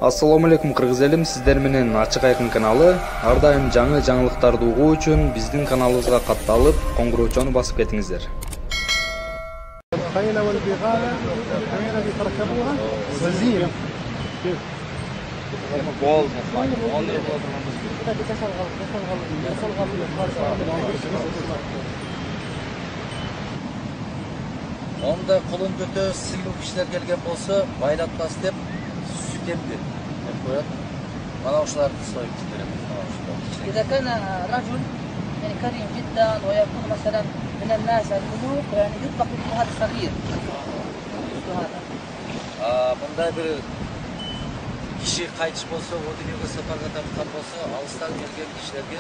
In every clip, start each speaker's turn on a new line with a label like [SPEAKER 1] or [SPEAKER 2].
[SPEAKER 1] Assalamu alaikum Kırgız elim, sizler менен Ачык Айкын каналы. Ар дайым жаңы жаңылыктарды угуу үчүн биздин каналыбызга катталып, коңгуроочону басып кетиңиздер.
[SPEAKER 2] الخيل والبغال الحمير التي تركبوها وزينة.
[SPEAKER 3] Onda kolun götü sıyrıl kişiler gelgen bolsa baylatmaz dep süt emdi. Bana uşulardı soyup giderim.
[SPEAKER 4] إذا كان رجل يعني كريم جدا ويكون مثلا من الناس الملوك يعني يطلق اسمه هذا الصغير.
[SPEAKER 3] Bunda bir kişi kayıtış bolsa, o dünyada saparga tapkan bolsa, alıstan gelgen kişilerge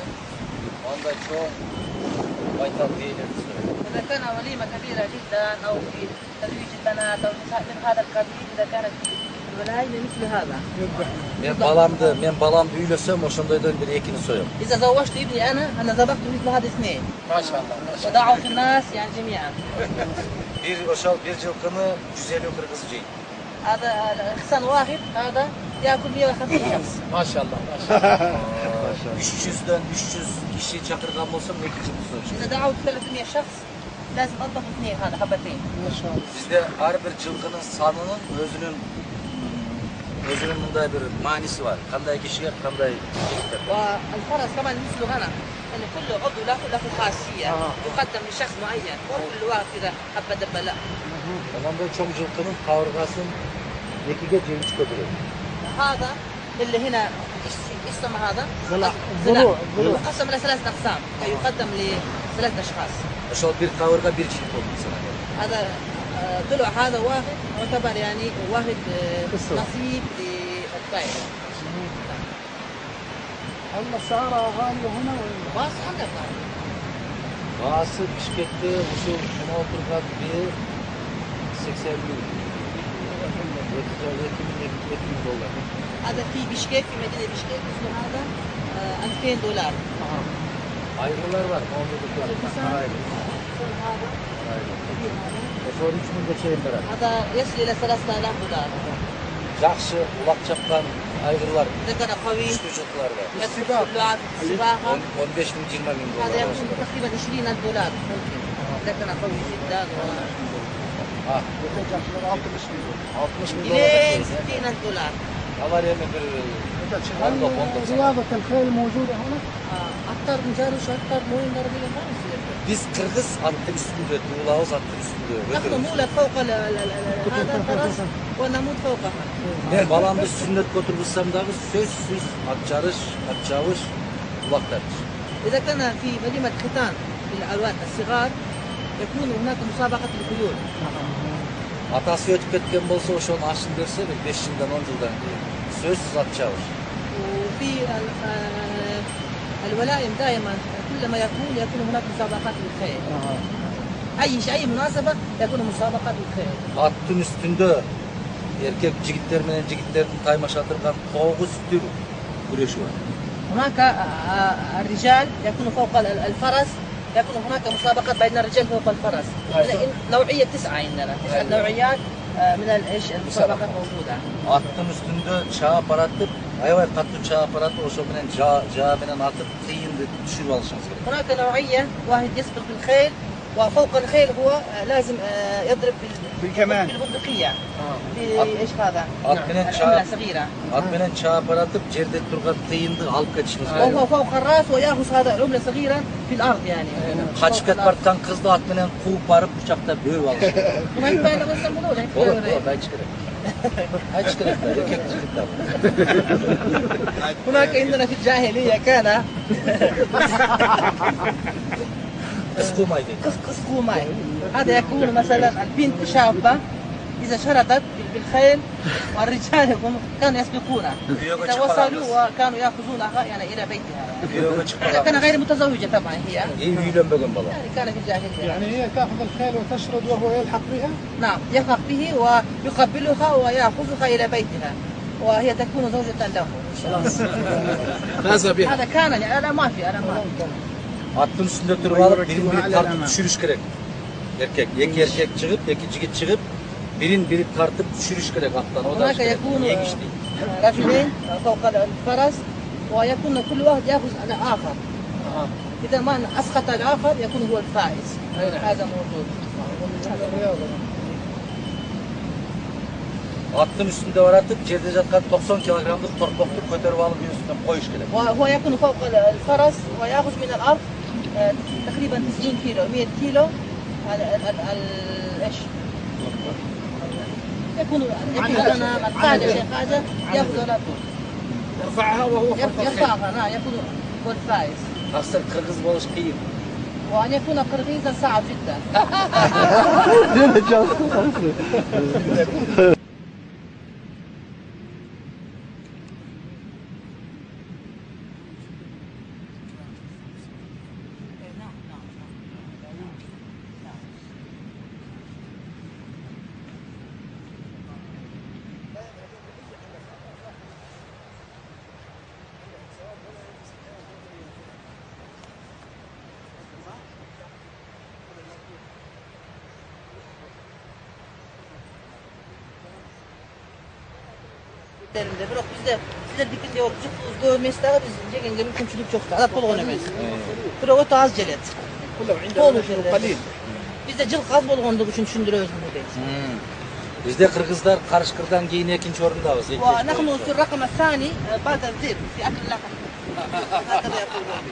[SPEAKER 3] onda çok baytal değiller.
[SPEAKER 4] إذا كان وليمة كبيرة جدا أو في تزويج البنات أو النساء من هذا القبيل إذا كانت الولاية مثل هذا.
[SPEAKER 3] Ben balam büyülesem oşandaydan bir ekini soyum.
[SPEAKER 4] إذا زوجت ابني أنا ذبحت مثل هذا اثنين.
[SPEAKER 3] ما شاء الله.
[SPEAKER 4] ودعوت الناس يعني جميعا.
[SPEAKER 3] Bir oşal bir cılkını 150 kırk kızıcı.
[SPEAKER 4] هذا إنسان واحد هذا يأكل 150 شخص.
[SPEAKER 3] ما شاء الله. ما شاء الله. 300'den 300 kişi çakırgan olsam ne kişi soyum.
[SPEAKER 4] إذا دعوت 300 شخص لازم أطبخ اثنين هذا حبتين.
[SPEAKER 2] ما شاء الله.
[SPEAKER 3] Bizde her bir cılkının sanının özünün bunda bir manisi var. Kanday kişiler, kanday kişiler.
[SPEAKER 4] والفرس كمان مثل غنم يعني كل عضو له خاصية يقدم لشخص معين مو كل واحد كذا حبة دبة لا.
[SPEAKER 3] Ondan çok cılkının kavrgasın ekige cevç kötülüyor.
[SPEAKER 4] هذا اللي هنا ايش اسمه هذا؟
[SPEAKER 2] ضلوع.
[SPEAKER 4] يقسم إلى 3 أقسام يقدم ل3 أشخاص.
[SPEAKER 3] Şu bir kavrga bir cilt oldu sana.
[SPEAKER 4] هذا ضلع هذا واحد يعتبر يعني واحد نصيب للطير.
[SPEAKER 2] هل السعارة غالية هنا ولا؟
[SPEAKER 4] باص عندك
[SPEAKER 3] Bağısı Bişkek'te şu şuna oturgan bir 80 bin. 2000 dolar.
[SPEAKER 4] هذا في بشكيك في مدينة بشكيك اسمه هذا $2000.
[SPEAKER 3] Ayrılar var. Sonra 3000 geçeyim beraber.
[SPEAKER 4] هذا يصل إلى $3000.
[SPEAKER 3] Жақсы ulak çapkan ayrılar.
[SPEAKER 4] إذا كان قوي
[SPEAKER 3] Çocuklar var.
[SPEAKER 4] يدخل في السباحة
[SPEAKER 3] 15 bin 20 bin dolar.
[SPEAKER 4] هذا يكون تقريبا $20,000 ممكن إذا كان قوي جدا.
[SPEAKER 3] 60 bin
[SPEAKER 4] إلى
[SPEAKER 3] dolar.
[SPEAKER 4] $60,000.
[SPEAKER 3] Ama yani bir
[SPEAKER 2] هل رياضة الخيل موجودة هنا؟
[SPEAKER 4] أكثر من جارش أكثر مو ضربية ما يصير.
[SPEAKER 3] biz Kırgız attın üstünde, Tuğlaoz attın üstünde.
[SPEAKER 4] نحن مولد فوق هذا الفرس ونموت فوقها.
[SPEAKER 3] Ben balamda sünnet götürürsem dahi sözsüz at çavuş kulaklardır.
[SPEAKER 4] إذا كان في وليمة ختان للأولاد الصغار يكون هناك مسابقة الخيول.
[SPEAKER 3] Atası ötüp etken bolsa o şunu aşın derse de 5 yıldan 10 yıldan sözsüz at çavuş.
[SPEAKER 4] وفي الولائم دائما كلما يكون هناك مسابقات للخيل. أي مناسبة يكون مسابقات للخيل.
[SPEAKER 3] Attın üstünde erkek jigitlerin taymaş atırgan 9 tür güreşi var.
[SPEAKER 4] هناك الرجال يكون فوق الفرس يكون هناك مسابقات بين الرجال فوق الفرس. نوعية 9 عندنا 9 نوعيات من المسابقات موجودة.
[SPEAKER 3] Attın üstünde çağ aparatıp ayvay katlı çağ aparatı o şöminen çağ benen atıp kıyındı düşürüp alışınız gerek.
[SPEAKER 4] هناك نوعية واحد يسبق بالخيل وفوق الخيل هو لازم يضرب
[SPEAKER 2] بالكمان.
[SPEAKER 4] بالبندقية. ايش هذا؟
[SPEAKER 3] عملة
[SPEAKER 4] صغيرة.
[SPEAKER 3] At benen çağ aparatıp yerde durgan kıyındı alıp kaçışınız gerek.
[SPEAKER 4] وهو فوق الراس ويأخذ هذا عملة صغيرة في الأرض يعني.
[SPEAKER 3] Kaçıp ketpartkan kızdı at benen kuğup barıp bıçakta böğüp alışınız.
[SPEAKER 4] وما ينفع لو يسمونه
[SPEAKER 3] Olur ben çıkarım. Ay çıkarım da erkek çıkıp
[SPEAKER 4] هناك عندنا في الجاهلية كان
[SPEAKER 3] Kız kumaydı.
[SPEAKER 4] قص قوماي. هذا يكون مثلا البنت شابة إذا شردت بالخيل والرجال كانوا يسبقونها. إذا وصلوا وكانوا يأخذونها يعني إلى بيتها. إذا كان غير متزوجة طبعا هي.
[SPEAKER 3] İyi büyülen bugün baba.
[SPEAKER 4] يعني كان في الجاهلية.
[SPEAKER 2] يعني هي تأخذ الخيل وتشرد وهو يلحق بها؟
[SPEAKER 4] نعم يلحق به ويقبلها ويأخذها إلى بيتها وهي تكون زوجة له. هذا كان يعني أنا ما في.
[SPEAKER 3] Attın üstünde durup alıp birini tartıp düşürüş gerek. Erkek, erkek çıkıp, iki jigit çıkıp birini tartıp düşürüş gerek attan. O da
[SPEAKER 4] هناك يكون
[SPEAKER 3] iyi iş değil.
[SPEAKER 4] رجلين فوق الفرس ويكون كل واحد يأخذ على آخر. إذا ما أسقط الآخر يكون هو الفائز. هذا موجود.
[SPEAKER 3] Attın üstünde varatıp жерде жатқан 90 kilogramlık torpakты көтеріп алып üstüne koyuş keledi.
[SPEAKER 4] وهو يكون فوق الفرس ويأخذ من الأرض تقريبا 90 كيلو 100 كيلو ايش؟ يكون الغنم القادة شيء قادة يأخذ على طول.
[SPEAKER 2] يرفعها وهو
[SPEAKER 4] يرفعها نعم يكون هو الفائز.
[SPEAKER 3] Aslında Kırgız boluş kıyım.
[SPEAKER 4] وأن يكون قرغيزا صعب جدا. Biroq bizde sizlardikinde o uzun emesdagi biz jegenge mümkünçülük çok da polgon emes. Biroq öte az jelet.
[SPEAKER 2] قليل.
[SPEAKER 4] Bizde jıl kaz bolgondugu üçün düşündüröbüz bunu deyt.
[SPEAKER 3] Bizde Kırgızlar Karışkır'dan keyin ikinci orundabız.
[SPEAKER 4] ونحن في الرقم الثاني بعد الذئب في أكل اللحم. هكذا يقولون.